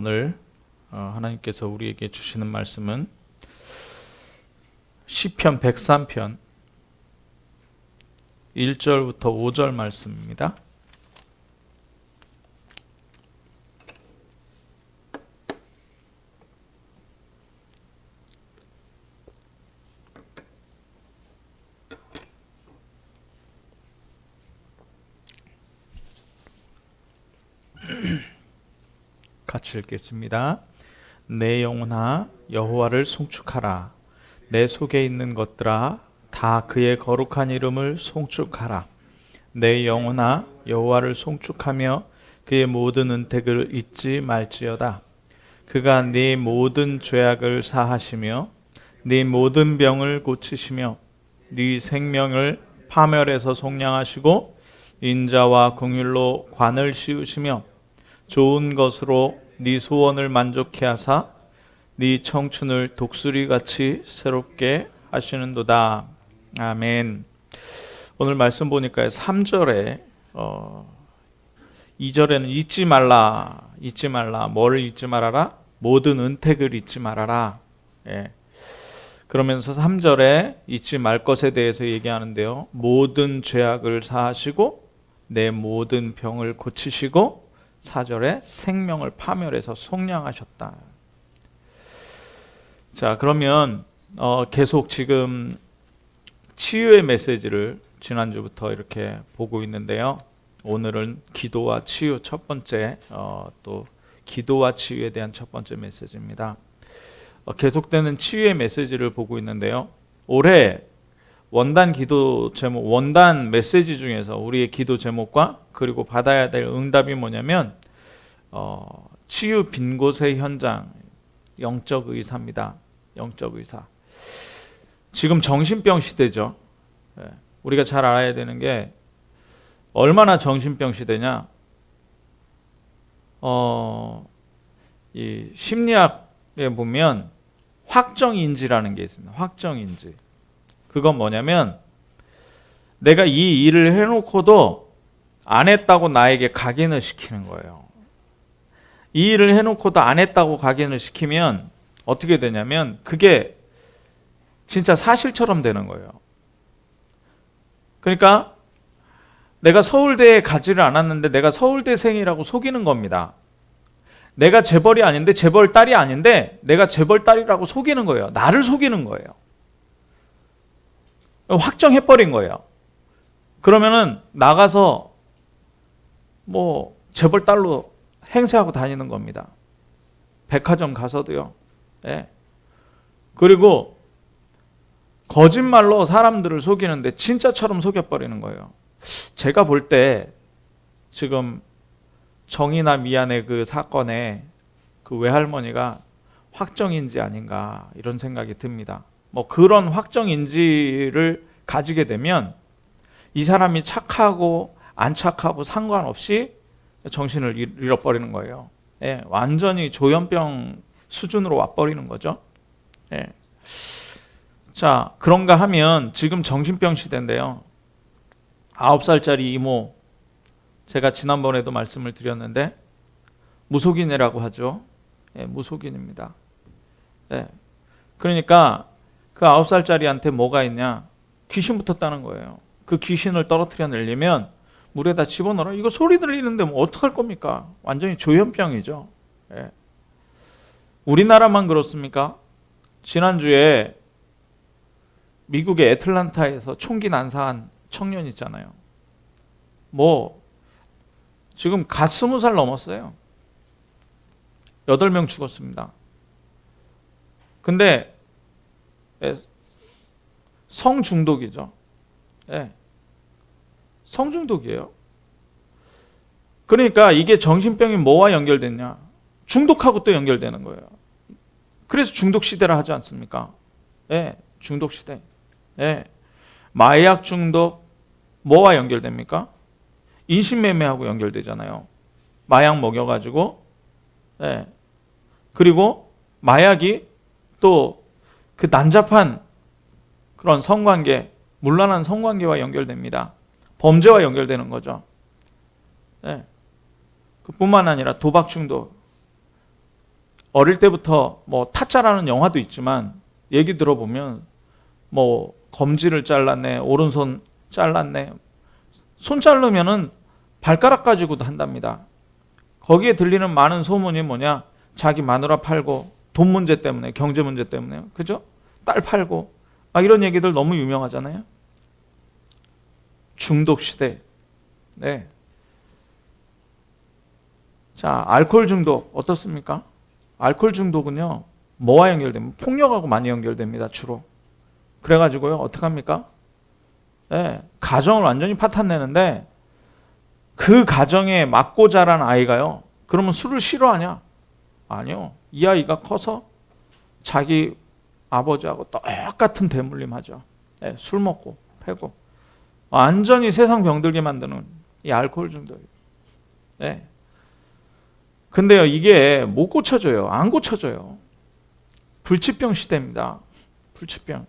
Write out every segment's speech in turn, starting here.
오늘 하나님께서 우리에게 주시는 말씀은 시편 103편 1절부터 5절 말씀입니다. 같이 읽겠습니다. 내 영혼아 여호와를 송축하라. 내 속에 있는 것들아 다 그의 거룩한 이름을 송축하라. 내 영혼아 여호와를 송축하며 그의 모든 은택을 잊지 말지어다. 그가 네 모든 죄악을 사하시며 네 모든 병을 고치시며 네 생명을 파멸해서 속량하시고 인자와 긍휼로 관을 씌우시며 좋은 것으로 네 소원을 만족케 하사 네 청춘을 독수리같이 새롭게 하시는도다. 아멘. 오늘 말씀 보니까 3절에 2절에는 잊지 말라. 뭐를 잊지 말아라? 모든 은택을 잊지 말아라. 예. 그러면서 3절에 잊지 말 것에 대해서 얘기하는데요. 모든 죄악을 사하시고 내 모든 병을 고치시고 4절에 생명을 파멸해서 속량하셨다. 자, 그러면 계속 지금 치유의 메시지를 지난주부터 이렇게 보고 있는데요. 오늘은 기도와 치유 첫 번째 또 기도와 치유에 대한 첫 번째 메시지입니다. 계속되는 치유의 메시지를 보고 있는데요. 올해 원단 기도 제목, 원단 메시지 중에서 우리의 기도 제목과 그리고 받아야 될 응답이 뭐냐면 치유 빈 곳의 현장, 영적 의사입니다. 영적 의사. 지금 정신병 시대죠. 우리가 잘 알아야 되는 게 얼마나 정신병 시대냐. 이 심리학에 보면 확정인지라는 게 있습니다. 확정인지. 그건 뭐냐면 내가 이 일을 해놓고도 안 했다고 나에게 각인을 시키는 거예요. 이 일을 해놓고도 안 했다고 각인을 시키면 어떻게 되냐면 그게 진짜 사실처럼 되는 거예요. 그러니까 내가 서울대에 가지를 않았는데 내가 서울대생이라고 속이는 겁니다. 내가 재벌이 아닌데 재벌 딸이 아닌데 내가 재벌 딸이라고 속이는 거예요. 나를 속이는 거예요. 확정해버린 거예요. 그러면은 나가서 뭐 재벌 딸로 행세하고 다니는 겁니다. 백화점 가서도요. 예. 그리고 거짓말로 사람들을 속이는데 진짜처럼 속여버리는 거예요. 제가 볼 때 지금 정의나 미안의 그 사건에 그 외할머니가 확정인지 아닌가 이런 생각이 듭니다. 뭐 그런 확정인지를 가지게 되면 이 사람이 착하고 안 착하고 상관없이 정신을 잃어버리는 거예요. 예, 완전히 조현병 수준으로 와버리는 거죠. 예. 자, 그런가 하면 지금 정신병 시대인데요. 9살짜리 이모, 제가 지난번에도 말씀을 드렸는데 무속인이라고 하죠. 예, 무속인입니다. 예. 그러니까 그 9살짜리한테 뭐가 있냐? 귀신 붙었다는 거예요. 그 귀신을 떨어뜨려 내려면 물에다 집어넣어라. 이거 소리 들리는데 뭐 어떡할 겁니까? 완전히 조현병이죠. 예. 우리나라만 그렇습니까? 지난주에 미국의 애틀란타에서 총기 난사한 청년 있잖아요. 뭐 지금 갓 20살 넘었어요. 8명 죽었습니다. 근데 성중독이죠. 예. 성중독이에요. 그러니까 이게 정신병이 뭐와 연결됐냐? 중독하고 또 연결되는 거예요. 그래서 중독 시대라 하지 않습니까? 예, 중독 시대. 예. 마약 중독 뭐와 연결됩니까? 인신매매하고 연결되잖아요. 마약 먹여가지고, 예. 그리고 마약이 또 그 난잡한 그런 성관계, 문란한 성관계와 연결됩니다. 범죄와 연결되는 거죠. 예. 그뿐만 아니라 도박 중독, 어릴 때부터 뭐 타짜라는 영화도 있지만 얘기 들어보면 뭐 검지를 잘랐네, 오른손 잘랐네. 손 자르면은 발가락 가지고도 한답니다. 거기에 들리는 많은 소문이 뭐냐? 자기 마누라 팔고 돈 문제 때문에, 경제 문제 때문에, 그죠? 딸 팔고 이런 얘기들 너무 유명하잖아요. 중독 시대. 네. 자, 알코올 중독 어떻습니까? 알코올 중독은요, 뭐와 연결됩니까? 폭력하고 많이 연결됩니다, 주로. 그래가지고요, 어떡합니까? 네, 가정을 완전히 파탄내는데, 그 가정에 맞고 자란 아이가요, 그러면 술을 싫어하냐? 아니요. 이 아이가 커서 자기 아버지하고 똑같은 대물림 하죠. 네, 술 먹고, 패고. 완전히 세상 병들게 만드는 이 알코올 중독이에요. 네. 근데요, 이게 못 고쳐져요. 안 고쳐져요. 불치병 시대입니다. 불치병.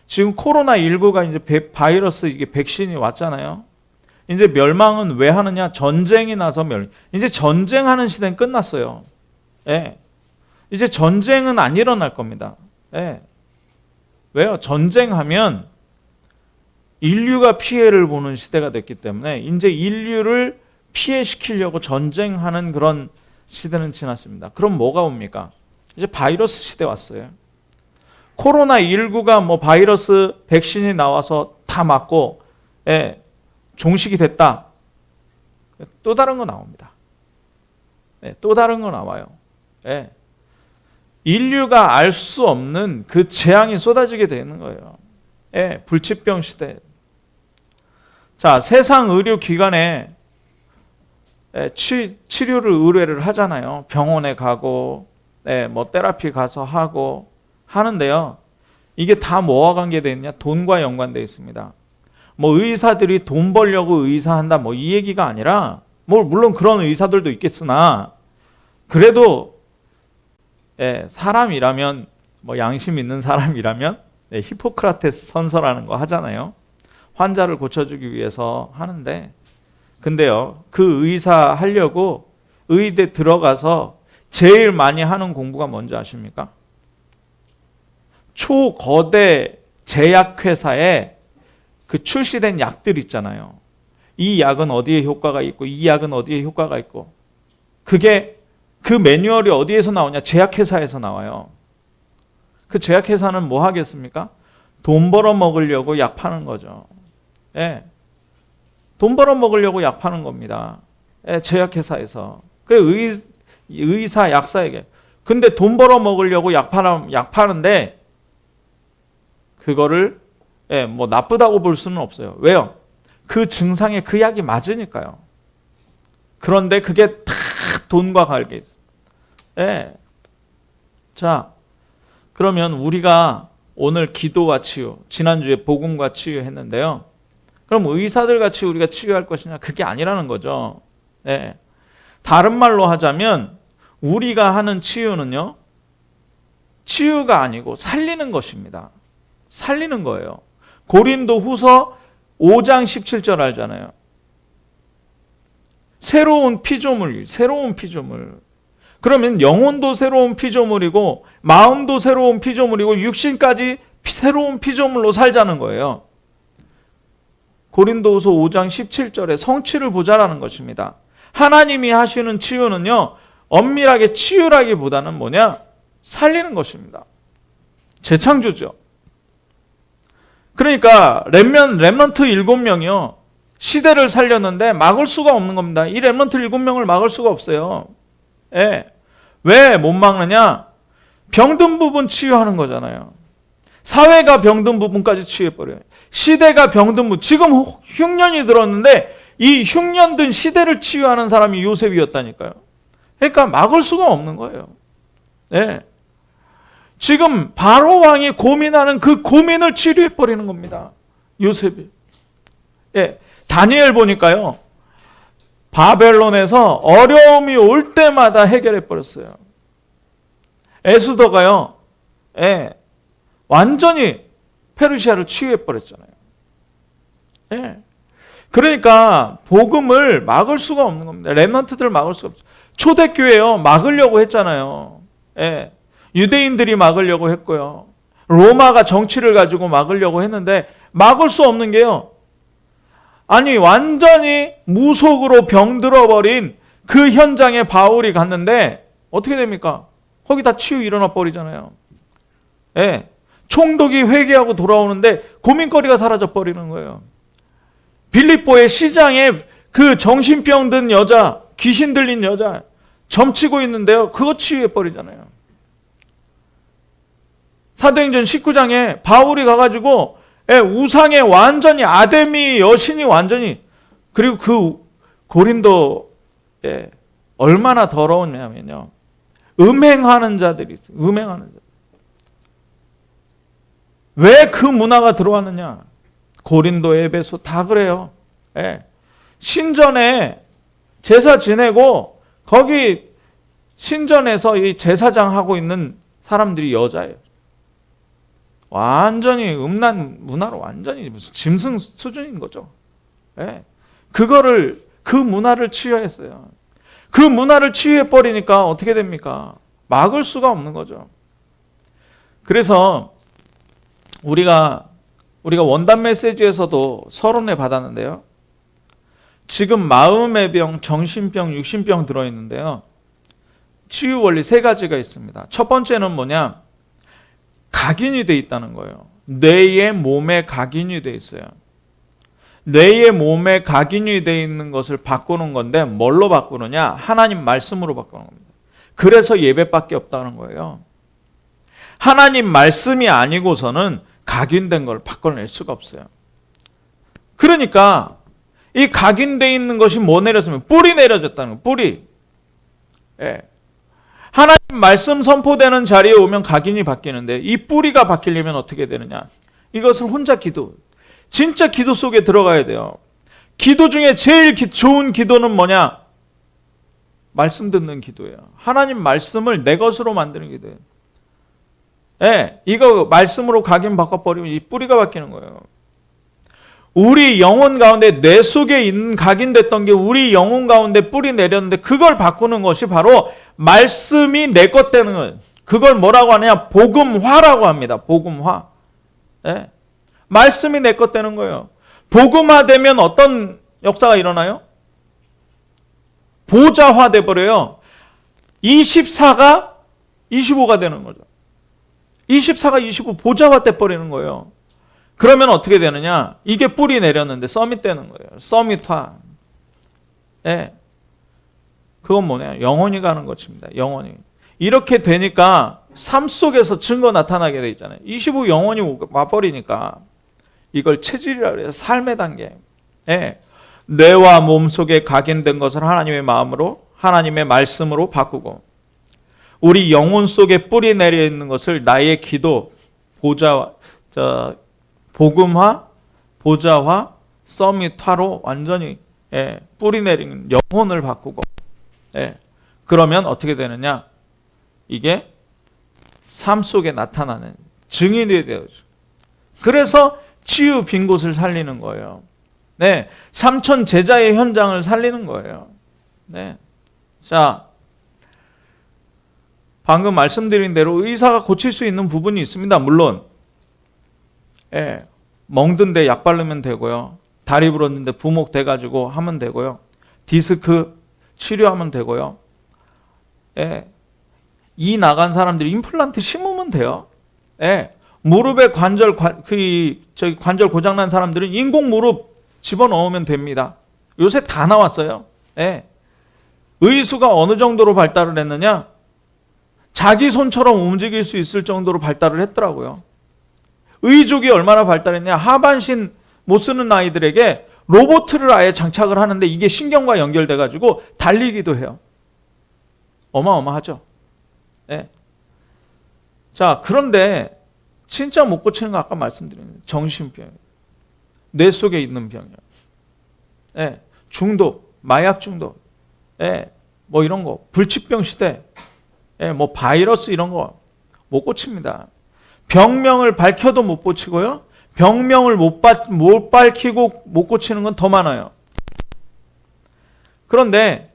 지금 코로나19가 이제 바이러스 이게 백신이 왔잖아요. 이제 멸망은 왜 하느냐? 전쟁이 나서 이제 전쟁하는 시대는 끝났어요. 예. 이제 전쟁은 안 일어날 겁니다. 예. 왜요? 전쟁하면 인류가 피해를 보는 시대가 됐기 때문에 이제 인류를 피해시키려고 전쟁하는 그런 시대는 지났습니다. 그럼 뭐가 옵니까? 이제 바이러스 시대 왔어요. 코로나19가 뭐 바이러스 백신이 나와서 다 맞고, 예, 종식이 됐다. 또 다른 거 나옵니다. 예, 또 다른 거 나와요. 예. 인류가 알 수 없는 그 재앙이 쏟아지게 되는 거예요. 예, 불치병 시대. 자, 세상 의료기관에 치료를 의뢰를 하잖아요. 병원에 가고, 뭐 테라피 가서 하고 하는데요. 이게 다 뭐와 관계되어 있냐? 돈과 연관되어 있습니다. 뭐 의사들이 돈 벌려고 의사한다 뭐 이 얘기가 아니라, 뭐 물론 그런 의사들도 있겠으나 그래도 사람이라면, 뭐 양심 있는 사람이라면 히포크라테스 선서라는 거 하잖아요. 환자를 고쳐주기 위해서 하는데, 근데요, 그 의사 하려고 의대 들어가서 제일 많이 하는 공부가 뭔지 아십니까? 초거대 제약회사에 그 출시된 약들 있잖아요. 이 약은 어디에 효과가 있고, 이 약은 어디에 효과가 있고, 그게 그 매뉴얼이 어디에서 나오냐? 제약회사에서 나와요. 그 제약회사는 뭐 하겠습니까? 돈 벌어 먹으려고 약 파는 거죠. 예. 돈 벌어 먹으려고 약 파는 겁니다. 예, 제약회사에서. 그래, 의사, 약사에게. 근데 돈 벌어 먹으려고 약 파는데, 그거를, 뭐 나쁘다고 볼 수는 없어요. 왜요? 그 증상에 그 약이 맞으니까요. 그런데 그게 다 돈과 관계 있어요. 예. 자, 그러면 우리가 오늘 기도와 치유, 지난주에 복음과 치유 했는데요. 그럼 의사들 같이 우리가 치유할 것이냐? 그게 아니라는 거죠. 예. 다른 말로 하자면 우리가 하는 치유는요, 치유가 아니고 살리는 것입니다. 살리는 거예요. 고린도 후서 5장 17절 알잖아요. 새로운 피조물. 그러면 영혼도 새로운 피조물이고 마음도 새로운 피조물이고 육신까지 새로운 피조물로 살자는 거예요. 고린도후서 5장 17절에 성취를 보자라는 것입니다. 하나님이 하시는 치유는요, 엄밀하게 치유라기보다는 뭐냐? 살리는 것입니다. 재창조죠. 그러니까 렘넌트 7명이요. 시대를 살렸는데 막을 수가 없는 겁니다. 이 렘넌트 7명을 막을 수가 없어요. 예. 왜 못 막느냐? 병든 부분 치유하는 거잖아요. 사회가 병든 부분까지 치유해버려요. 시대가 병든 부분. 지금 흉년이 들었는데 이 흉년든 시대를 치유하는 사람이 요셉이었다니까요. 그러니까 막을 수가 없는 거예요. 예. 지금 바로 왕이 고민하는 그 고민을 치료해버리는 겁니다. 요셉이. 예. 다니엘 보니까요, 바벨론에서 어려움이 올 때마다 해결해버렸어요. 에스더가요, 예, 완전히 페르시아를 치유해버렸잖아요. 예. 그러니까 복음을 막을 수가 없는 겁니다. 렘넌트들을 막을 수가 없죠. 초대교회요, 막으려고 했잖아요. 예. 유대인들이 막으려고 했고요. 로마가 정치를 가지고 막으려고 했는데 막을 수 없는 게요. 아니 완전히 무속으로 병들어버린 그 현장에 바울이 갔는데 어떻게 됩니까? 거기 다 치유 일어나 버리잖아요. 예. 총독이 회개하고 돌아오는데 고민거리가 사라져 버리는 거예요. 빌립보의 시장에 그 정신병 든 여자, 귀신 들린 여자 점치고 있는데요. 그거 치유해 버리잖아요. 사도행전 19장에 바울이 가가지고 우상에 완전히 아데미 여신이 완전히 그리고 그 고린도에 얼마나 더러웠냐면요. 음행하는 자들이 있어요. 음행하는 자들. 왜 그 문화가 들어왔느냐? 고린도, 에베소 다 그래요. 예. 신전에 제사 지내고 거기 신전에서 이 제사장 하고 있는 사람들이 여자예요. 완전히 음란 문화로 완전히 무슨 짐승 수준인 거죠. 예. 그거를 그 문화를 치유했어요. 그 문화를 치유해 버리니까 어떻게 됩니까? 막을 수가 없는 거죠. 그래서 우리가 원단 메시지에서도 서론에 받았는데요. 지금 마음의 병, 정신병, 육신병 들어있는데요. 치유 원리 3가지가 있습니다. 첫 번째는 뭐냐? 각인이 돼 있다는 거예요. 뇌의 몸에 각인이 돼 있어요. 뇌의 몸에 각인이 돼 있는 것을 바꾸는 건데 뭘로 바꾸느냐? 하나님 말씀으로 바꾸는 겁니다. 그래서 예배밖에 없다는 거예요. 하나님 말씀이 아니고서는 각인된 걸 바꿔낼 수가 없어요. 그러니까 이 각인되어 있는 것이 뭐 내렸으면 뿌리 내려졌다는 거예요. 뿌리. 예. 하나님 말씀 선포되는 자리에 오면 각인이 바뀌는데 이 뿌리가 바뀌려면 어떻게 되느냐? 이것을 혼자 기도. 진짜 기도 속에 들어가야 돼요. 기도 중에 제일 좋은 기도는 뭐냐? 말씀 듣는 기도예요. 하나님 말씀을 내 것으로 만드는 기도예요. 예, 이거 말씀으로 각인 바꿔버리면 이 뿌리가 바뀌는 거예요. 우리 영혼 가운데 내 속에 있는 각인됐던 게 우리 영혼 가운데 뿌리 내렸는데 그걸 바꾸는 것이 바로 말씀이 내 것 되는 거예요. 그걸 뭐라고 하느냐? 복음화라고 합니다. 복음화. 예. 말씀이 내 것 되는 거예요. 복음화되면 어떤 역사가 일어나요? 보좌화 돼버려요. 24가 25가 되는 거죠. 24가 25 보좌화 돼버리는 거예요. 그러면 어떻게 되느냐? 이게 뿌리 내렸는데 서밋 되는 거예요. 서밋화. 예. 그건 뭐냐? 영원히 가는 것입니다. 영원히. 이렇게 되니까 삶 속에서 증거 나타나게 돼 있잖아요. 25 영원히 와버리니까 이걸 체질이라고 해요. 삶의 단계. 예. 뇌와 몸 속에 각인된 것을 하나님의 마음으로, 하나님의 말씀으로 바꾸고 우리 영혼 속에 뿌리 내려 있는 것을 나의 기도, 복음화, 보좌화, 서밋화로 완전히 뿌리 내리는 영혼을 바꾸고 그러면 어떻게 되느냐? 이게 삶 속에 나타나는 증인이 되어죠. 그래서 치유 빈 곳을 살리는 거예요. 네, 삼천 제자의 현장을 살리는 거예요. 네, 자, 방금 말씀드린 대로 의사가 고칠 수 있는 부분이 있습니다. 물론 멍든데 약 바르면 되고요. 다리 부러졌는데 부목 돼가지고 하면 되고요. 디스크 치료하면 되고요. 이 나간 사람들이 임플란트 심으면 돼요. 무릎에 관절 고장난 사람들은 인공 무릎 집어넣으면 됩니다. 요새 다 나왔어요. 의수가 어느 정도로 발달을 했느냐? 자기 손처럼 움직일 수 있을 정도로 발달을 했더라고요. 의족이 얼마나 발달했냐? 하반신 못 쓰는 아이들에게 로봇을 아예 장착을 하는데 이게 신경과 연결돼 가지고 달리기도 해요. 어마어마하죠. 자, 그런데 진짜 못 고치는 거 아까 말씀드린 정신병, 뇌 속에 있는 병이요. 중독, 마약 중독, 뭐 이런 거, 불치병 시대, 뭐 바이러스 이런 거 못 고칩니다. 병명을 밝혀도 못 고치고요. 병명을 못 밝히고 못 고치는 건 더 많아요. 그런데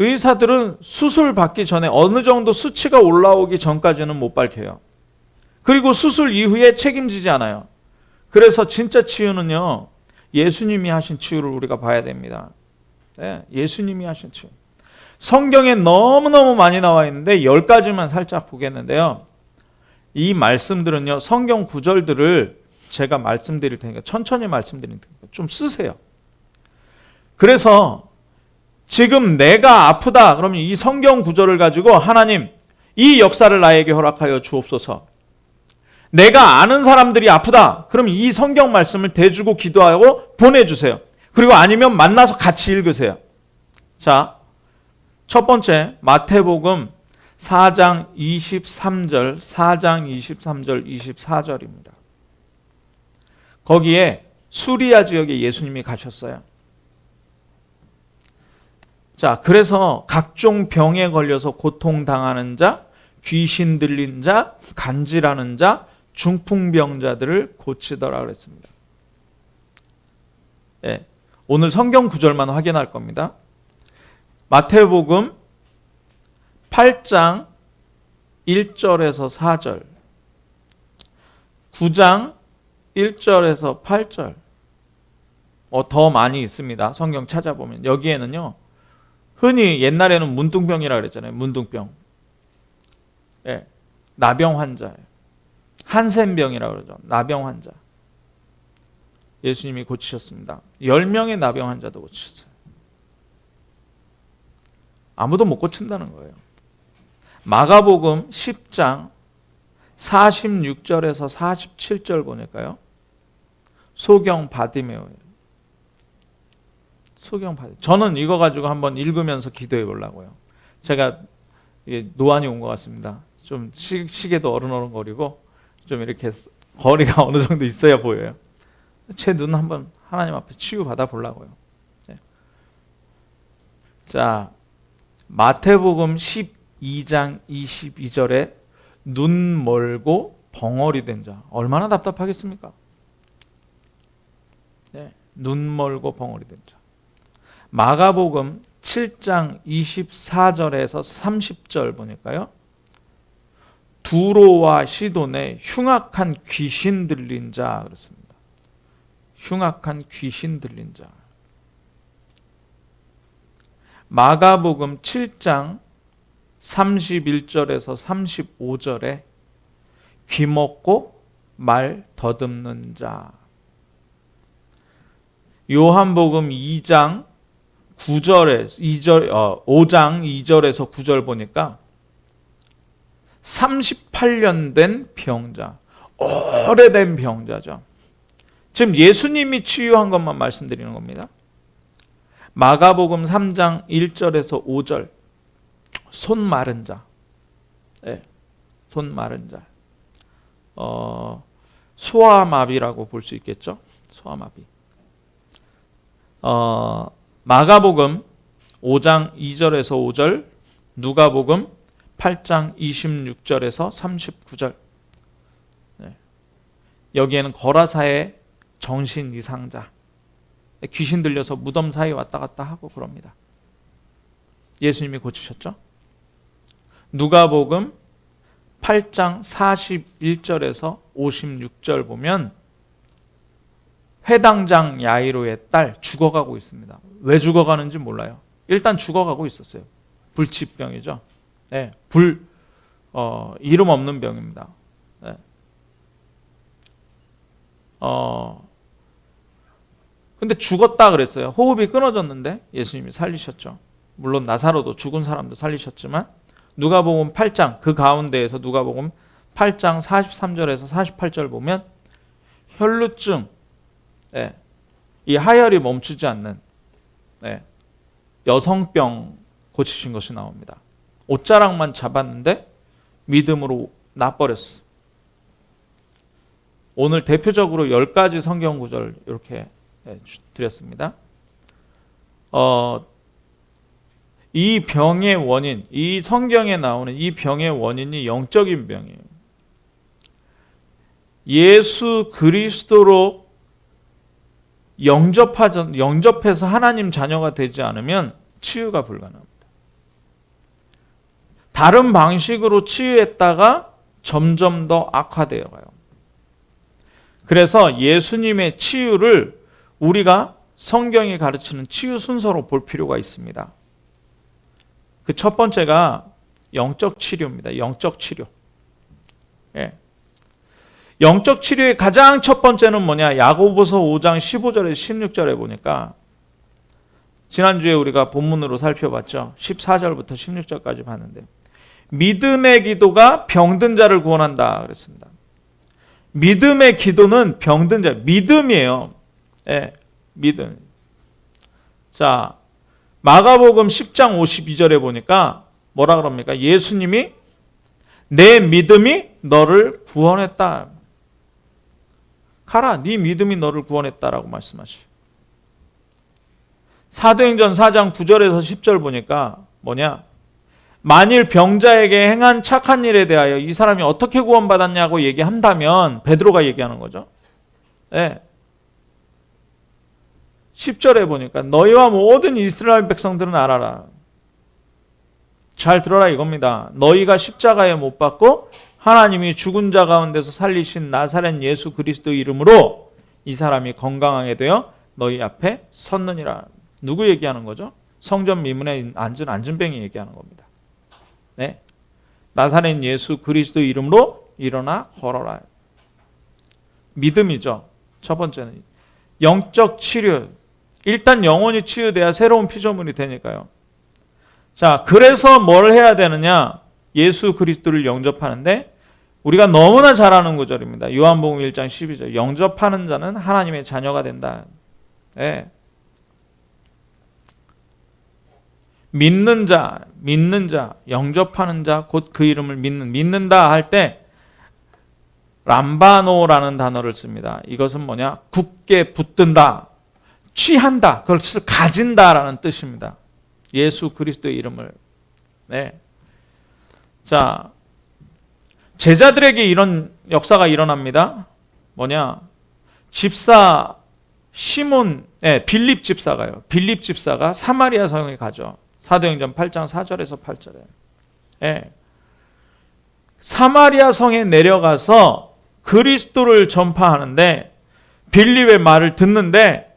의사들은 수술 받기 전에 어느 정도 수치가 올라오기 전까지는 못 밝혀요. 그리고 수술 이후에 책임지지 않아요. 그래서 진짜 치유는요, 예수님이 하신 치유를 우리가 봐야 됩니다. 네, 예수님이 하신 치유. 성경에 너무너무 많이 나와 있는데 10가지만 살짝 보겠는데요. 이 말씀들은요, 성경 구절들을 제가 말씀드릴 테니까 천천히 말씀드릴 테니까 좀 쓰세요. 그래서 지금 내가 아프다 그러면 이 성경 구절을 가지고 하나님, 이 역사를 나에게 허락하여 주옵소서. 내가 아는 사람들이 아프다 그러면 이 성경 말씀을 대주고 기도하고 보내주세요. 그리고 아니면 만나서 같이 읽으세요. 자, 첫 번째 마태복음 4장 23절, 4장 23절, 24절입니다. 거기에 수리아 지역에 예수님이 가셨어요. 자, 그래서 각종 병에 걸려서 고통당하는 자, 귀신 들린 자, 간질하는 자, 중풍병자들을 고치더라 그랬습니다. 예, 오늘 성경 구절만 확인할 겁니다. 마태복음 8장 1절에서 4절, 9장 1절에서 8절, 더 많이 있습니다. 성경 찾아보면 여기에는요, 흔히 옛날에는 문둥병이라 그랬잖아요. 문둥병. 예, 나병 환자예요. 한센병이라고 그러죠. 나병 환자. 예수님이 고치셨습니다. 10명의 나병 환자도 고치셨어요. 아무도 못 고친다는 거예요. 마가복음 10장 46절에서 47절 보니까요, 소경 바디메오예요. 소경 바디. 저는 이거 가지고 한번 읽으면서 기도해 보려고요. 제가 노안이 온 것 같습니다. 좀 시계도 어른어른거리고 좀 이렇게 거리가 어느 정도 있어야 보여요. 제 눈 한번 하나님 앞에 치유 받아 보려고요. 네. 자, 마태복음 12장 22절에 눈 멀고 벙어리 된 자. 얼마나 답답하겠습니까? 네, 눈 멀고 벙어리 된 자. 마가복음 7장 24절에서 30절 보니까요, 두로와 시돈에 흉악한 귀신 들린 자 그렇습니다. 흉악한 귀신 들린 자. 마가복음 7장 31절에서 35절에 귀먹고 말 더듬는 자. 요한복음 5장 2절에서 9절 보니까 38년 된 병자, 오래된 병자죠. 지금 예수님이 치유한 것만 말씀드리는 겁니다. 마가복음 3장 1절에서 5절, 손 마른 자, 네, 손 마른 자, 소아마비라고 볼 수 있겠죠. 소아마비. 마가복음 5장 2절에서 5절, 누가복음 8장 26절에서 39절. 네. 여기에는 거라사의 정신 이상자, 귀신 들려서 무덤 사이 왔다 갔다 하고 그럽니다. 예수님이 고치셨죠? 누가복음 8장 41절에서 56절 보면 회당장 야이로의 딸 죽어가고 있습니다. 왜 죽어가는지 몰라요. 일단 죽어가고 있었어요. 불치병이죠. 네, 이름 없는 병입니다. 네. 근데 죽었다 그랬어요. 호흡이 끊어졌는데 예수님이 살리셨죠. 물론 나사로도 죽은 사람도 살리셨지만, 누가복음 8장 그 가운데에서 누가복음 8장 43절에서 48절 보면 혈루증, 네, 이 하혈이 멈추지 않는, 네, 여성병 고치신 것이 나옵니다. 옷자락만 잡았는데 믿음으로 나버렸어. 오늘 대표적으로 10가지 성경 구절 이렇게 드렸습니다. 이 병의 원인, 이 성경에 나오는 이 병의 원인이 영적인 병이에요. 예수 그리스도로 영접해서 하나님 자녀가 되지 않으면 치유가 불가능합니다. 다른 방식으로 치유했다가 점점 더 악화되어 가요. 그래서 예수님의 치유를 우리가 성경이 가르치는 치유 순서로 볼 필요가 있습니다. 그 첫 번째가 영적 치료입니다. 영적 치료. 예. 영적 치료의 가장 첫 번째는 뭐냐? 야고보서 5장 15절에서 16절에 보니까 지난주에 우리가 본문으로 살펴봤죠. 14절부터 16절까지 봤는데 믿음의 기도가 병든 자를 구원한다 그랬습니다. 믿음의 기도는 병든 자, 믿음이에요. 예, 믿음. 자, 마가복음 10장 52절에 보니까 뭐라 그럽니까? 예수님이 내 믿음이 너를 구원했다. 가라, 네 믿음이 너를 구원했다라고 말씀하시죠. 사도행전 4장 9절에서 10절 보니까 뭐냐? 만일 병자에게 행한 착한 일에 대하여 이 사람이 어떻게 구원받았냐고 얘기한다면 베드로가 얘기하는 거죠. 네. 10절에 보니까 너희와 모든 이스라엘 백성들은 알아라. 잘 들어라 이겁니다. 너희가 십자가에 못 박고 하나님이 죽은 자 가운데서 살리신 나사렛 예수 그리스도 이름으로 이 사람이 건강하게 되어 너희 앞에 섰느니라. 누구 얘기하는 거죠? 성전 미문에 앉은 안진뱅이 얘기하는 겁니다. 네, 나사렛 예수 그리스도 이름으로 일어나 걸어라. 믿음이죠. 첫 번째는 영적 치료. 일단 영혼이 치유돼야 새로운 피조물이 되니까요. 자, 그래서 뭘 해야 되느냐? 예수 그리스도를 영접하는데 우리가 너무나 잘 아는 구절입니다. 요한복음 1장 12절. 영접하는 자는 하나님의 자녀가 된다. 네. 믿는 자, 영접하는 자, 곧 그 이름을 믿는다 할 때 람바노라는 단어를 씁니다. 이것은 뭐냐? 굳게 붙든다, 취한다, 그것을 가진다라는 뜻입니다. 예수 그리스도의 이름을. 네. 자, 제자들에게 이런 역사가 일어납니다. 뭐냐? 집사 시몬, 빌립 집사가요. 빌립 집사가 사마리아 성에 가죠. 사도행전 8장 4절에서 8절에. 예. 사마리아 성에 내려가서 그리스도를 전파하는데 빌립의 말을 듣는데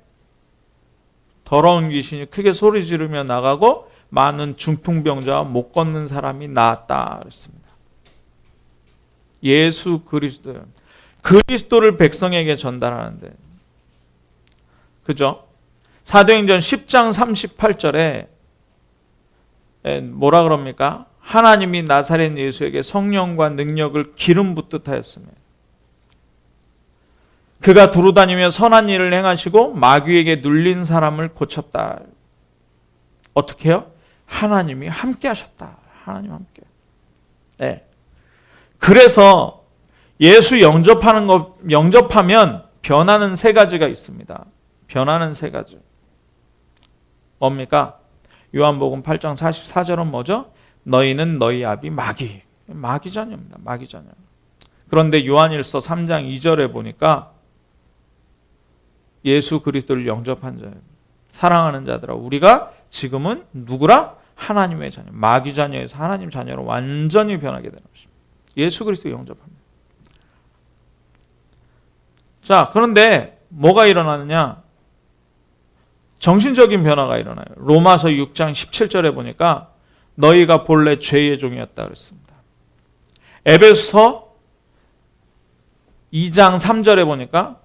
더러운 귀신이 크게 소리 지르며 나가고 많은 중풍병자와 못 걷는 사람이 나았다 그랬습니다. 예수 그리스도를 백성에게 전달하는데, 그죠? 사도행전 10장 38절에 뭐라 그럽니까? 하나님이 나사렛 예수에게 성령과 능력을 기름 붓듯 하였으며 그가 두루다니며 선한 일을 행하시고 마귀에게 눌린 사람을 고쳤다. 어떻게 해요? 하나님이 함께 하셨다. 하나님 함께. 네. 그래서 예수 영접하면 변하는 세 가지가 있습니다. 변하는 세 가지. 뭡니까? 요한복음 8장 44절은 뭐죠? 너희는 너희 아비 마귀 자녀입니다. 마귀 자녀. 그런데 요한일서 3장 2절에 보니까 예수 그리스도를 영접한 자, 사랑하는 자들아, 우리가 지금은 누구라? 하나님의 자녀, 마귀 자녀에서 하나님 자녀로 완전히 변하게 되는 것입니다. 예수 그리스도 영접합니다. 자, 그런데 뭐가 일어나느냐? 정신적인 변화가 일어나요. 로마서 6장 17절에 보니까 너희가 본래 죄의 종이었다 그랬습니다. 에베소서 2장 3절에 보니까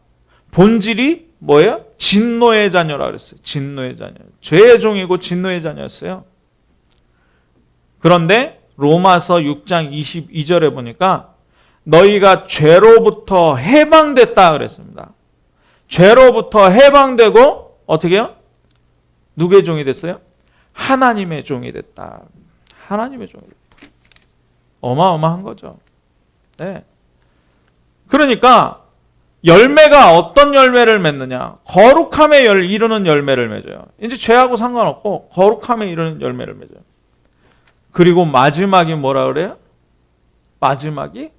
본질이 뭐예요? 진노의 자녀라 그랬어요. 진노의 자녀. 죄의 종이고 진노의 자녀였어요. 그런데 로마서 6장 22절에 보니까 너희가 죄로부터 해방됐다 그랬습니다. 죄로부터 해방되고 어떻게 해요? 누구의 종이 됐어요? 하나님의 종이 됐다. 하나님의 종이 됐다. 어마어마한 거죠. 네. 그러니까 열매가 어떤 열매를 맺느냐? 거룩함에 이르는 열매를 맺어요. 이제 죄하고 상관없고 거룩함에 이르는 열매를 맺어요. 그리고 마지막이 뭐라 그래요? 마지막이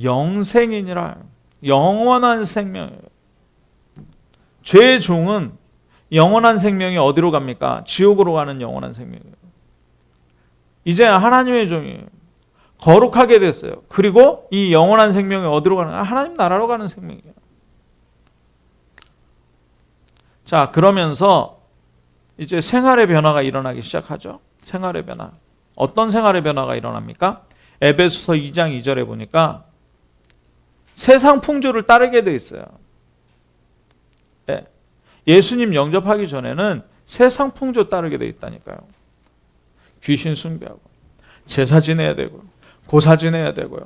영생이니라. 영원한 생명이에요. 죄의 종은 영원한 생명이 어디로 갑니까? 지옥으로 가는 영원한 생명이에요. 이제 하나님의 종이에요. 거룩하게 됐어요. 그리고 이 영원한 생명이 어디로 가는 거야? 하나님 나라로 가는 생명이에요. 자, 그러면서 이제 생활의 변화가 일어나기 시작하죠. 생활의 변화. 어떤 생활의 변화가 일어납니까? 에베소서 2장 2절에 보니까 세상 풍조를 따르게 돼 있어요. 네. 예수님 영접하기 전에는 세상 풍조 따르게 돼 있다니까요. 귀신 숭배하고 제사 지내야 되고요. 고사 지내야 되고요.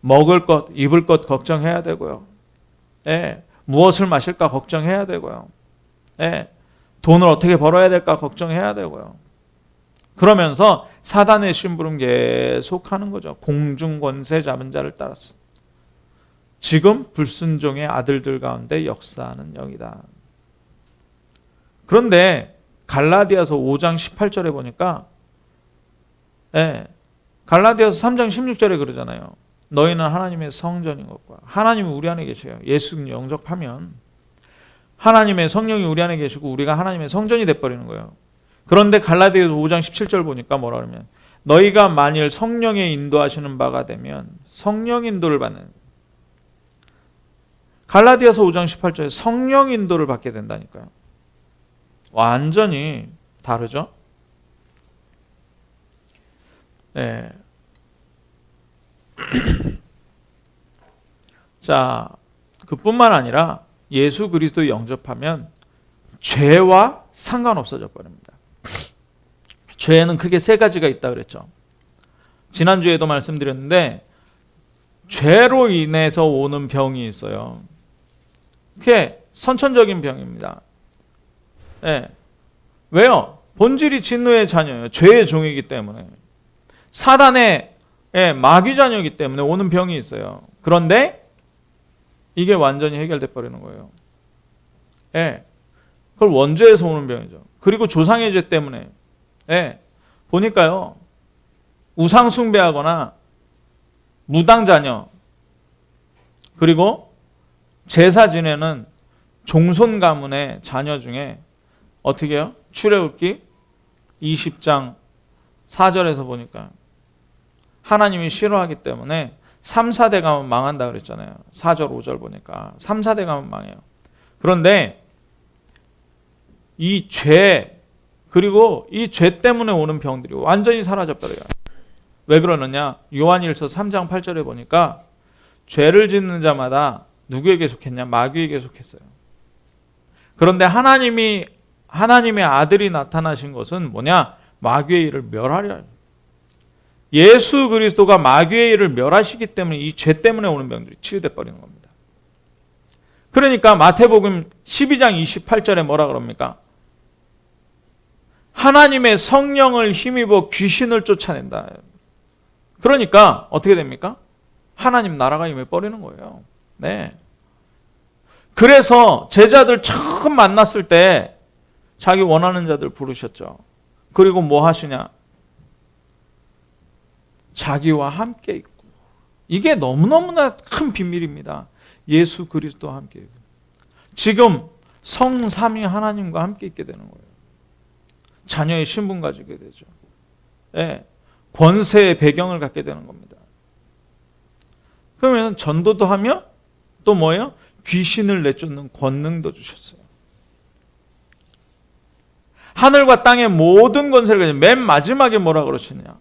먹을 것, 입을 것 걱정해야 되고요. 네. 무엇을 마실까 걱정해야 되고요. 네. 돈을 어떻게 벌어야 될까 걱정해야 되고요. 그러면서 사단의 심부름 계속 하는 거죠. 공중권세 잡은 자를 따랐어. 지금 불순종의 아들들 가운데 역사하는 영이다. 그런데 갈라디아서 5장 18절에 보니까 갈라디아서 3장 16절에 그러잖아요. 너희는 하나님의 성전인 것과 하나님이 우리 안에 계셔요. 예수 영접하면 하나님의 성령이 우리 안에 계시고 우리가 하나님의 성전이 돼버리는 거예요. 그런데 갈라디아서 5장 17절 보니까 뭐라 그러면 너희가 만일 성령의 인도하시는 바가 되면 성령 인도를 받는 갈라디아서 5장 18절에 성령 인도를 받게 된다니까요. 완전히 다르죠? 네. 자, 그뿐만 아니라 예수 그리스도 영접하면 죄와 상관없어져 버립니다. 죄는 크게 세 가지가 있다 그랬죠. 지난주에도 말씀드렸는데 죄로 인해서 오는 병이 있어요. 그게 선천적인 병입니다. 네. 왜요? 본질이 진노의 자녀예요. 죄의 종이기 때문에. 사단의 마귀 자녀이기 때문에 오는 병이 있어요. 그런데 이게 완전히 해결돼 버리는 거예요. 그걸 원죄에서 오는 병이죠. 그리고 조상의 죄 때문에 보니까요. 우상 숭배하거나 무당 자녀 그리고 제사 지내는 종손 가문의 자녀 중에 어떻게 해요? 출애굽기 20장 4절에서 보니까 하나님이 싫어하기 때문에 3, 4대 가면 망한다 그랬잖아요. 4절, 5절 보니까 3, 4대 가면 망해요. 그런데 이 죄 그리고 이 죄 때문에 오는 병들이 완전히 사라져버려요. 왜 그러느냐? 요한일서 3장 8절에 보니까 죄를 짓는 자마다 누구에게 속했냐? 마귀에게 속했어요. 그런데 하나님의 아들이 나타나신 것은 뭐냐? 마귀의 일을 멸하려. 예수 그리스도가 마귀의 일을 멸하시기 때문에 이 죄 때문에 오는 병들이 치유돼 버리는 겁니다. 그러니까 마태복음 12장 28절에 뭐라 그럽니까? 하나님의 성령을 힘입어 귀신을 쫓아낸다. 그러니까 어떻게 됩니까? 하나님 나라가 임해 버리는 거예요. 네. 그래서 제자들 처음 만났을 때 자기 원하는 자들 부르셨죠. 그리고 뭐 하시냐? 자기와 함께 있고. 이게 너무너무나 큰 비밀입니다. 예수 그리스도와 함께 있고. 지금 성삼위 하나님과 함께 있게 되는 거예요. 자녀의 신분 가지게 되죠. 권세의 배경을 갖게 되는 겁니다. 그러면 전도도 하며 또 뭐예요? 귀신을 내쫓는 권능도 주셨어요. 하늘과 땅의 모든 권세를 가진 맨 마지막에 뭐라 그러시냐?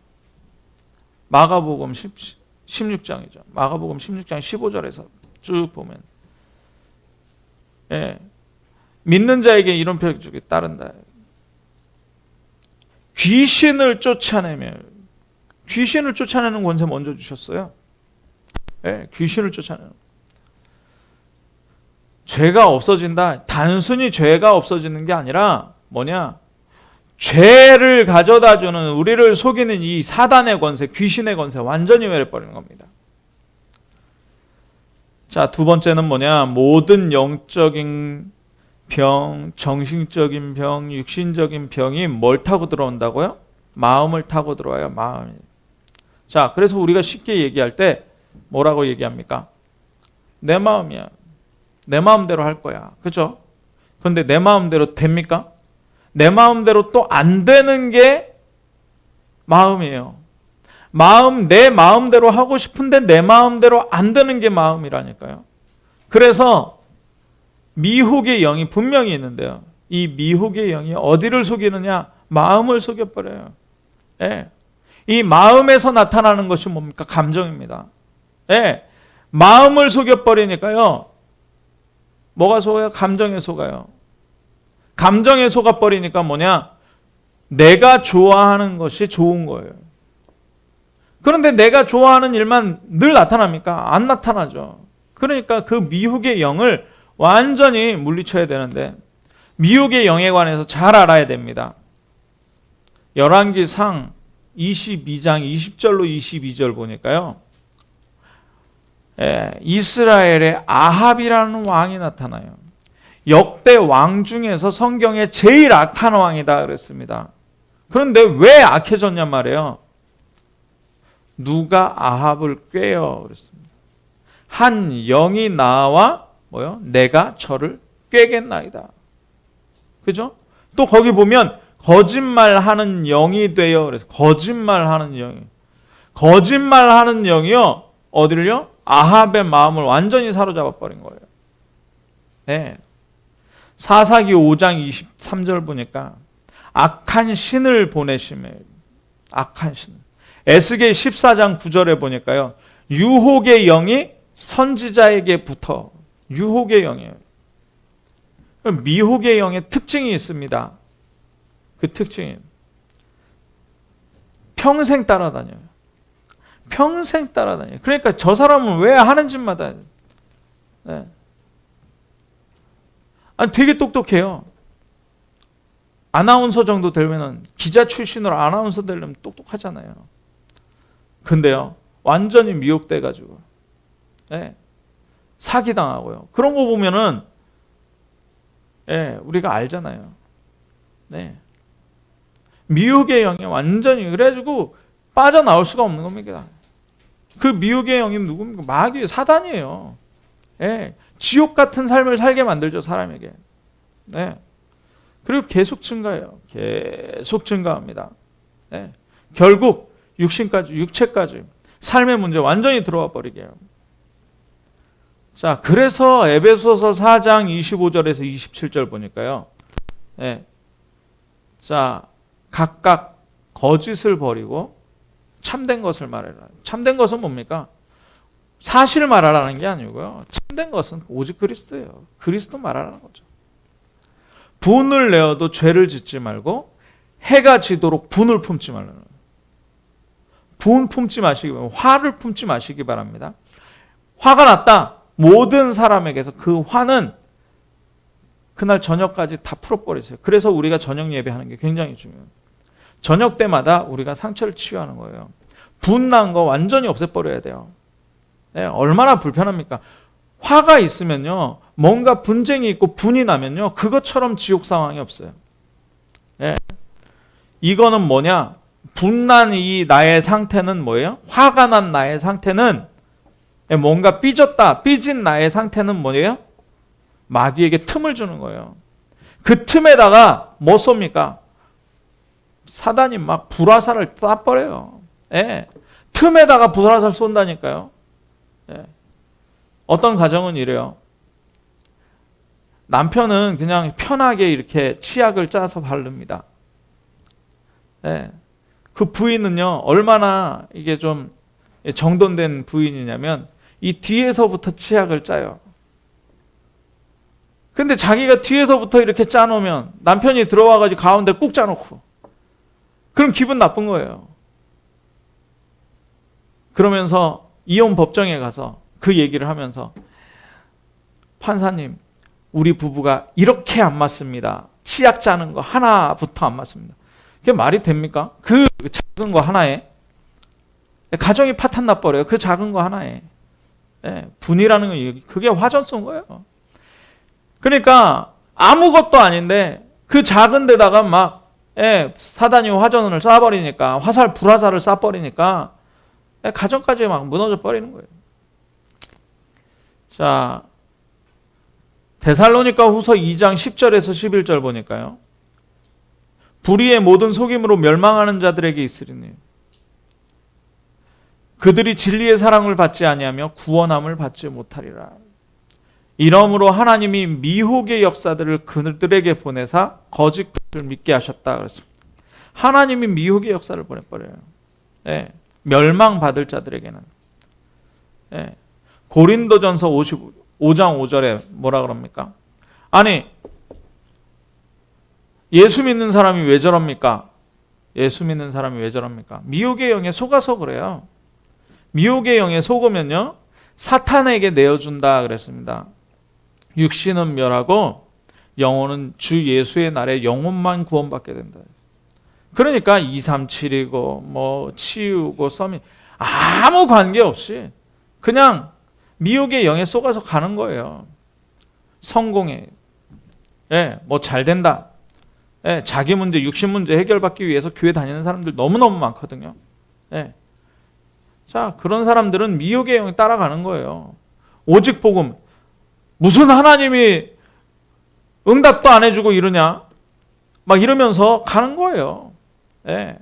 마가복음 16장이죠. 마가복음 16장 15절에서 쭉 보면 믿는 자에게 이런 표적이 따른다. 귀신을 쫓아내는 권세 먼저 주셨어요. 귀신을 쫓아내는. 죄가 없어진다. 단순히 죄가 없어지는 게 아니라 뭐냐? 죄를 가져다주는 우리를 속이는 이 사단의 권세, 귀신의 권세 완전히 외려버리는 겁니다. 자, 두 번째는 뭐냐? 모든 영적인 병, 정신적인 병, 육신적인 병이 뭘 타고 들어온다고요? 마음을 타고 들어와요. 마음이. 자, 그래서 우리가 쉽게 얘기할 때 뭐라고 얘기합니까? 내 마음이야. 내 마음대로 할 거야. 그렇죠? 그런데 내 마음대로 됩니까? 내 마음대로 또 안 되는 게 마음이에요. 내 마음대로 하고 싶은데 내 마음대로 안 되는 게 마음이라니까요. 그래서 미혹의 영이 분명히 있는데요. 이 미혹의 영이 어디를 속이느냐? 마음을 속여버려요. 예. 이 마음에서 나타나는 것이 뭡니까? 감정입니다. 예. 마음을 속여버리니까요. 뭐가 속아요? 감정에 속아요. 감정에 속아버리니까 뭐냐? 내가 좋아하는 것이 좋은 거예요. 그런데 내가 좋아하는 일만 늘 나타납니까? 안 나타나죠. 그러니까 그 미혹의 영을 완전히 물리쳐야 되는데 미혹의 영에 관해서 잘 알아야 됩니다. 열왕기상 22장 20절로 22절 보니까요. 이스라엘의 아합이라는 왕이 나타나요. 역대 왕 중에서 성경에 제일 악한 왕이다 그랬습니다. 그런데 왜 악해졌냔 말이에요. 누가 아합을 꾀어 그랬습니다. 한 영이 나와 뭐요? 내가 저를 꾀겠나이다. 그죠? 또 거기 보면 거짓말하는 영이 되어 그래서 거짓말하는 영이요. 어디를요? 아합의 마음을 완전히 사로잡아 버린 거예요. 네. 사사기 5장 23절 보니까 악한 신을 보내심에 악한 신. 에스겔 14장 9절에 보니까요. 유혹의 영이 선지자에게 붙어. 유혹의 영이에요. 미혹의 영의 특징이 있습니다. 그 특징이 평생 따라다녀요. 평생 따라다녀요. 그러니까 저 사람은 왜 하는 짓마다 네. 아니, 되게 똑똑해요. 아나운서 정도 되면은 기자 출신으로 아나운서 되려면 똑똑하잖아요. 근데요, 완전히 미혹돼가지고 네. 사기당하고요. 그런 거 보면은 우리가 알잖아요. 네. 미혹의 영이 완전히 그래가지고 빠져나올 수가 없는 겁니다. 그 미혹의 영이 누굽니까? 마귀, 사단이에요. 지옥 같은 삶을 살게 만들죠, 사람에게. 네. 그리고 계속 증가해요. 계속 증가합니다. 네. 결국 육체까지 삶의 문제 완전히 들어와 버리게 해요. 자, 그래서 에베소서 4장 25절에서 27절 보니까요. 네. 자, 각각 거짓을 버리고 참된 것을 말해라. 참된 것은 뭡니까? 사실을 말하라는 게 아니고요. 참된 것은 오직 그리스도예요. 그리스도 말하라는 거죠. 분을 내어도 죄를 짓지 말고 해가 지도록 분을 품지 말라는 거예요. 분 품지 마시기 바랍니다. 화를 품지 마시기 바랍니다. 화가 났다. 모든 사람에게서 그 화는 그날 저녁까지 다 풀어버리세요. 그래서 우리가 저녁 예배하는 게 굉장히 중요해요. 저녁 때마다 우리가 상처를 치유하는 거예요. 분난 거 완전히 없애버려야 돼요. 네, 얼마나 불편합니까? 화가 있으면요, 뭔가 분쟁이 있고 분이 나면요, 그것처럼 지옥 상황이 없어요. 네. 이거는 뭐냐? 분난 이 나의 상태는 뭐예요? 화가 난 나의 상태는 뭔가 삐진 나의 상태는 뭐예요? 마귀에게 틈을 주는 거예요. 그 틈에다가 뭐 쏩니까? 사단이 막 불화살을 쏴버려요. 틈에다가 불화살 쏜다니까요. 어떤 가정은 이래요. 남편은 그냥 편하게 이렇게 치약을 짜서 바릅니다. 그 부인은요, 얼마나 이게 좀 정돈된 부인이냐면 이 뒤에서부터 치약을 짜요. 근데 자기가 뒤에서부터 이렇게 짜놓으면 남편이 들어와가지고 가운데 꾹 짜놓고 그럼 기분 나쁜 거예요. 그러면서 이혼 법정에 가서 그 얘기를 하면서 판사님, 우리 부부가 이렇게 안 맞습니다. 치약 짜는 거 하나부터 안 맞습니다. 그게 말이 됩니까? 그 작은 거 하나에 가정이 파탄 나버려요. 그 작은 거 하나에. 분이라는 건 그게 화전 쏜 거예요. 그러니까 아무것도 아닌데 그 작은 데다가 막 사단이 화전을 쏴버리니까 불화살을 쏴버리니까 가정까지 막 무너져 버리는 거예요. 자, 데살로니가 후서 2장 10절에서 11절 보니까요. 불의의 모든 속임으로 멸망하는 자들에게 있으리니 그들이 진리의 사랑을 받지 아니하며 구원함을 받지 못하리라. 이러므로 하나님이 미혹의 역사들을 그들에게 보내사 거짓을 믿게 하셨다 그랬습니다. 하나님이 미혹의 역사를 보내버려요. 예, 멸망받을 자들에게는. 예, 고린도전서 55장 5절에 뭐라 그럽니까? 아니, 예수 믿는 사람이 왜 저럽니까? 예수 믿는 사람이 왜 저럽니까? 미혹의 영에 속아서 그래요. 미혹의 영에 속으면요, 사탄에게 내어준다 그랬습니다. 육신은 멸하고 영혼은 주 예수의 날에 영혼만 구원받게 된다. 그러니까 237이고 뭐 치유고 썸이 아무 관계없이 그냥 미혹의 영에 속아서 가는 거예요. 성공해. 예, 뭐 잘 된다. 예, 자기 문제, 육신 문제 해결받기 위해서 교회 다니는 사람들 너무너무 많거든요. 예. 자, 그런 사람들은 미혹의 영에 따라가는 거예요. 오직 복음. 무슨 하나님이 응답도 안 해주고 이러냐? 막 이러면서 가는 거예요. 예.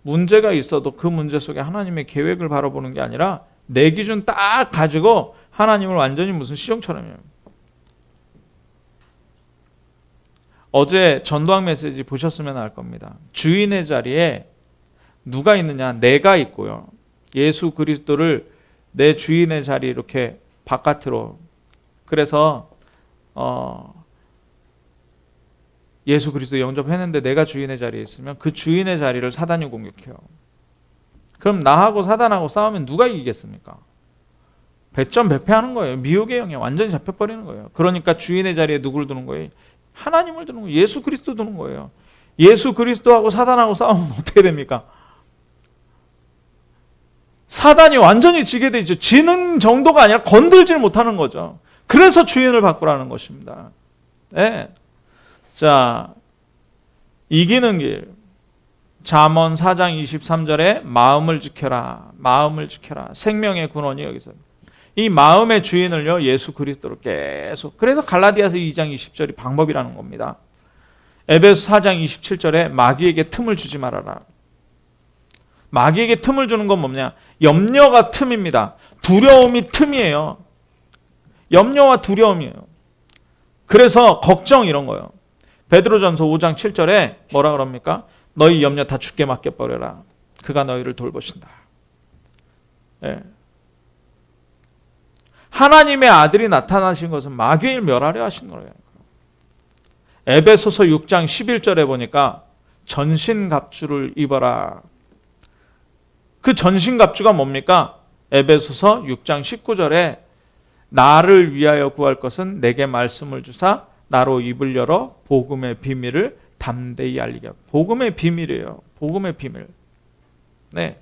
문제가 있어도 그 문제 속에 하나님의 계획을 바라보는 게 아니라 내 기준 딱 가지고 하나님을 완전히 무슨 시종처럼요. 어제 전도학 메시지 보셨으면 알 겁니다. 주인의 자리에 누가 있느냐? 내가 있고요. 예수 그리스도를 내 주인의 자리에 이렇게 바깥으로. 그래서 예수 그리스도 영접했는데 내가 주인의 자리에 있으면 그 주인의 자리를 사단이 공격해요. 그럼 나하고 사단하고 싸우면 누가 이기겠습니까? 백전백패하는 거예요. 미혹의 영에 완전히 잡혀버리는 거예요. 그러니까 주인의 자리에 누구를 두는 거예요? 하나님을 두는 거예요. 예수 그리스도 두는 거예요. 예수 그리스도하고 사단하고 싸우면 어떻게 됩니까? 사단이 완전히 지게 되죠. 지는 정도가 아니라 건들질 못하는 거죠. 그래서 주인을 바꾸라는 것입니다. 네. 자, 이기는 길. 잠언 4장 23절에 마음을 지켜라. 마음을 지켜라. 생명의 근원이 여기서. 이 마음의 주인을요, 예수 그리스도로 계속. 그래서 갈라디아서 2장 20절이 방법이라는 겁니다. 에베소 4장 27절에 마귀에게 틈을 주지 말아라. 마귀에게 틈을 주는 건 뭐냐? 염려가 틈입니다. 두려움이 틈이에요. 염려와 두려움이에요. 그래서 걱정 이런 거예요. 베드로전서 5장 7절에 뭐라 그럽니까? 너희 염려 다 주께 맡겨버려라. 그가 너희를 돌보신다. 예. 하나님의 아들이 나타나신 것은 마귀를 멸하려 하신 거예요. 에베소서 6장 11절에 보니까 전신갑주를 입어라. 그 전신갑주가 뭡니까? 에베소서 6장 19절에 나를 위하여 구할 것은 내게 말씀을 주사 나로 입을 열어 복음의 비밀을 담대히 알리게. 복음의 비밀이에요. 복음의 비밀. 네.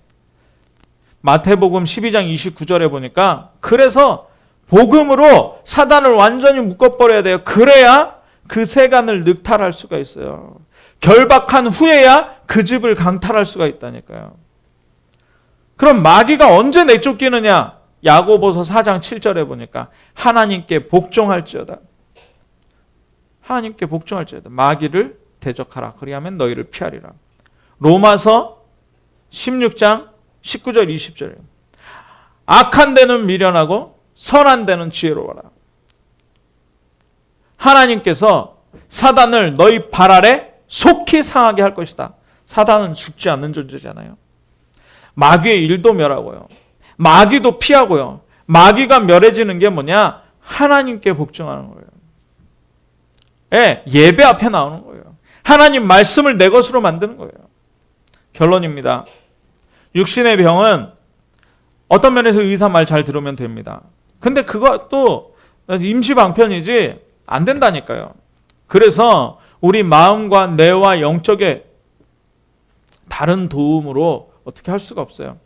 마태복음 12장 29절에 보니까 그래서 복음으로 사단을 완전히 묶어버려야 돼요. 그래야 그 세간을 늑탈할 수가 있어요. 결박한 후에야 그 집을 강탈할 수가 있다니까요. 그럼 마귀가 언제 내쫓기느냐? 야고보서 4장 7절에 보니까 하나님께 복종할지어다. 하나님께 복종할지어다. 마귀를 대적하라. 그리하면 너희를 피하리라. 로마서 16장 19절 20절이에요. 악한 데는 미련하고 선한 데는 지혜로워라. 하나님께서 사단을 너희 발 아래 속히 상하게 할 것이다. 사단은 죽지 않는 존재잖아요. 마귀의 일도 멸하고요. 마귀도 피하고요. 마귀가 멸해지는 게 뭐냐? 하나님께 복종하는 거예요. 예, 예배 앞에 나오는 거예요. 하나님 말씀을 내 것으로 만드는 거예요. 결론입니다. 육신의 병은 어떤 면에서 의사 말 잘 들으면 됩니다. 근데 그것도 임시방편이지 안 된다니까요. 그래서 우리 마음과 뇌와 영적의 다른 도움으로 어떻게 할 수가 없어요.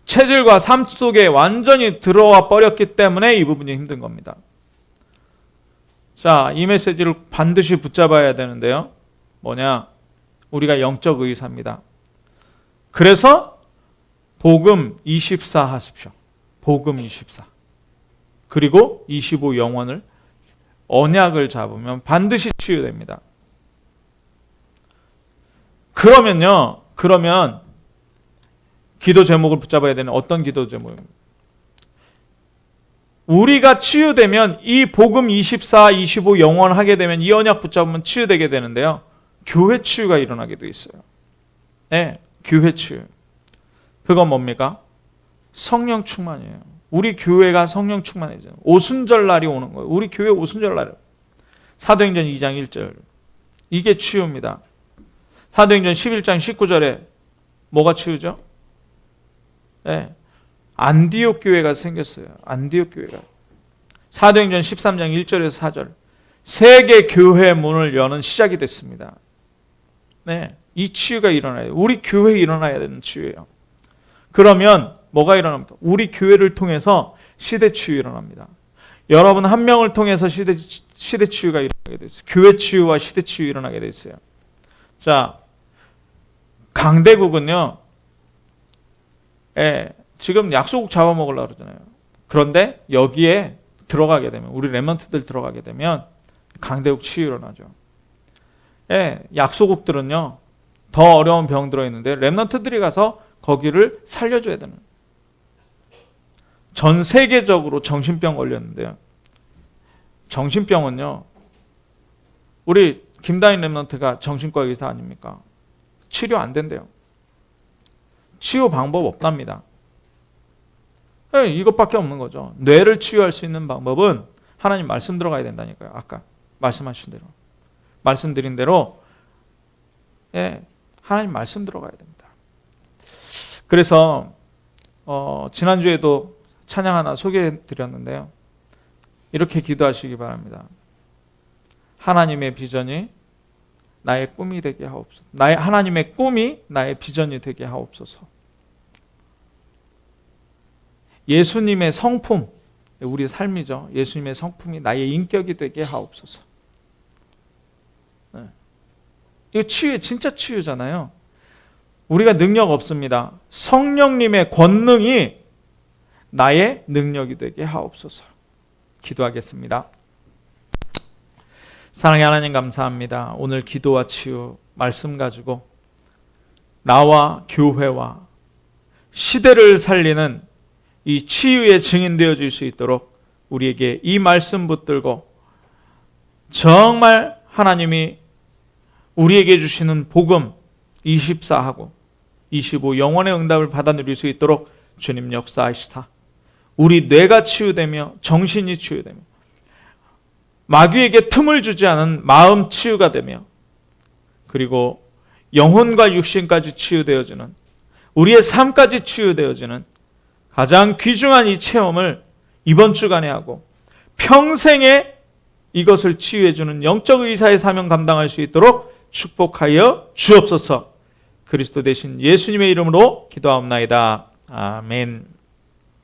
체질과 삶 속에 완전히 들어와 버렸기 때문에 이 부분이 힘든 겁니다. 자, 이 메시지를 반드시 붙잡아야 되는데요. 뭐냐? 우리가 영적 의사입니다. 그래서 복음 24 하십시오. 복음 24. 그리고 25 영원을 언약을 잡으면 반드시 치유됩니다. 그러면 기도 제목을 붙잡아야 되는 어떤 기도 제목입니다. 우리가 치유되면 이 복음 24, 25 영원하게 되면 이 언약 붙잡으면 치유되게 되는데요. 교회 치유가 일어나게 돼 있어요. 네, 교회 치유. 그건 뭡니까? 성령 충만이에요. 우리 교회가 성령 충만해져요. 오순절 날이 오는 거예요. 우리 교회 오순절 날. 사도행전 2장 1절. 이게 치유입니다. 사도행전 11장 19절에 뭐가 치유죠? 네, 안디옥 교회가 생겼어요. 안디옥 교회가. 사도행전 13장 1절에서 4절. 세계 교회 문을 여는 시작이 됐습니다. 네, 이 치유가 일어나요. 우리 교회에 일어나야 되는 치유예요. 그러면 뭐가 일어납니까? 우리 교회를 통해서 시대 치유 일어납니다. 여러분 한 명을 통해서 시대 치유가 일어나게 돼 있어요. 교회 치유와 시대 치유 일어나게 돼 있어요. 자, 강대국은요. 지금 약소국 잡아먹으려고 그러잖아요. 그런데 여기에 들어가게 되면, 우리 렘넌트들 들어가게 되면 강대국 치유 일어나죠. 약소국들은요. 더 어려운 병 들어있는데 렘넌트들이 가서 거기를 살려줘야 되는. 전 세계적으로 정신병 걸렸는데요. 정신병은요. 우리 김다인 렘넌트가 정신과 의사 아닙니까? 치료 안 된대요. 치유 방법 없답니다. 이것밖에 없는 거죠. 뇌를 치유할 수 있는 방법은 하나님 말씀 들어가야 된다니까요. 아까 말씀하신 대로. 말씀드린 대로 하나님 말씀 들어가야 됩니다. 그래서 지난주에도 찬양 하나 소개해 드렸는데요. 이렇게 기도하시기 바랍니다. 하나님의 비전이 나의 꿈이 되게 하옵소서. 하나님의 꿈이 나의 비전이 되게 하옵소서. 예수님의 성품, 우리 삶이죠. 예수님의 성품이 나의 인격이 되게 하옵소서. 이거 치유, 진짜 치유잖아요. 우리가 능력 없습니다. 성령님의 권능이 나의 능력이 되게 하옵소서. 기도하겠습니다. 사랑의 하나님 감사합니다. 오늘 기도와 치유 말씀 가지고 나와 교회와 시대를 살리는 이 치유의 증인 되어질 수 있도록 우리에게 이 말씀 붙들고 정말 하나님이 우리에게 주시는 복음 24하고 25 영원의 응답을 받아 누릴 수 있도록 주님 역사하시다. 우리 뇌가 치유되며 정신이 치유되며 마귀에게 틈을 주지 않은 마음 치유가 되며 그리고 영혼과 육신까지 치유되어지는 우리의 삶까지 치유되어지는 가장 귀중한 이 체험을 이번 주간에 하고 평생에 이것을 치유해주는 영적 의사의 사명 감당할 수 있도록 축복하여 주옵소서. 그리스도 대신 예수님의 이름으로 기도하옵나이다. 아멘.